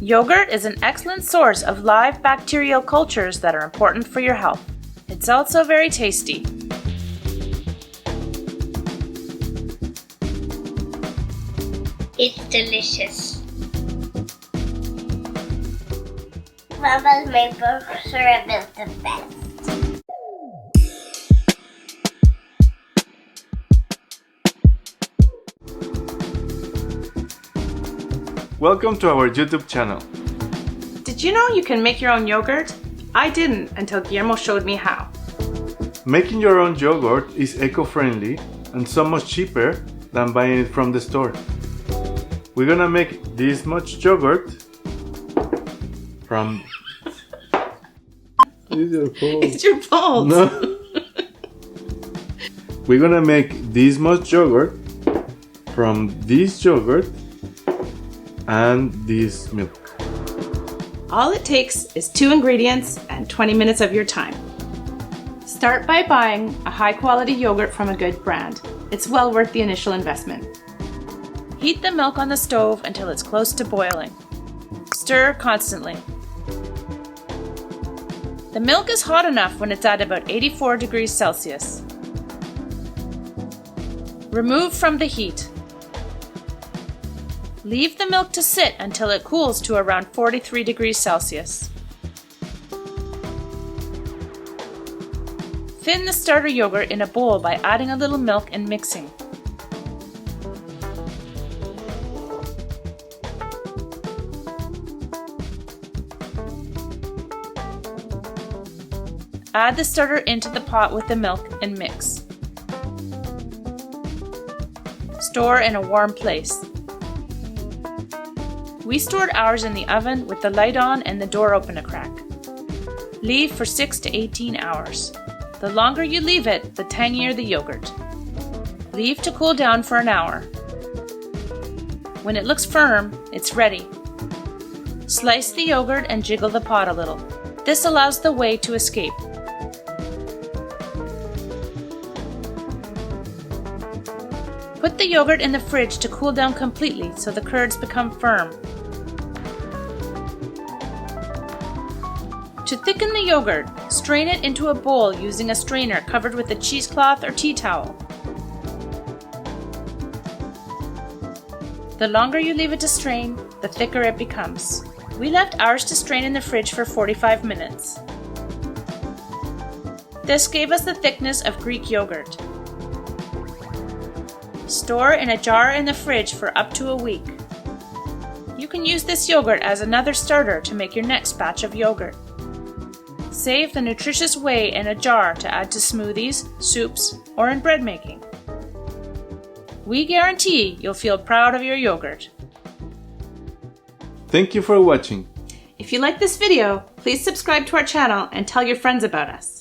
Yogurt is an excellent source of live bacterial cultures that are important for your health. It's also very tasty. It's delicious. Mama's maple syrup is the best. Welcome to our YouTube channel. Did you know you can make your own yogurt? I didn't until Guillermo showed me how. Making your own yogurt is eco-friendly and so much cheaper than buying it from the store. We're gonna make this much yogurt from... It's your fault. It's your fault. No. We're gonna make this much yogurt from this yogurt and this milk. All it takes is 2 ingredients and 20 minutes of your time. Start by buying a high-quality yogurt from a good brand. It's well worth the initial investment. Heat the milk on the stove until it's close to boiling. Stir constantly. The milk is hot enough when it's at about 84 degrees Celsius. Remove from the heat. Leave the milk to sit until it cools to around 43 degrees Celsius. Thin the starter yogurt in a bowl by adding a little milk and mixing. Add the starter into the pot with the milk and mix. Store in a warm place. We stored ours in the oven with the light on and the door open a crack. Leave for 6 to 18 hours. The longer you leave it, the tangier the yogurt. Leave to cool down for an hour. When it looks firm, it's ready. Slice the yogurt and jiggle the pot a little. This allows the whey to escape. Put the yogurt in the fridge to cool down completely so the curds become firm. To thicken the yogurt, strain it into a bowl using a strainer covered with a cheesecloth or tea towel. The longer you leave it to strain, the thicker it becomes. We left ours to strain in the fridge for 45 minutes. This gave us the thickness of Greek yogurt. Store in a jar in the fridge for up to a week. You can use this yogurt as another starter to make your next batch of yogurt. Save the nutritious whey in a jar to add to smoothies, soups, or in bread making. We guarantee you'll feel proud of your yogurt. Thank you for watching. If you like this video, please subscribe to our channel and tell your friends about us.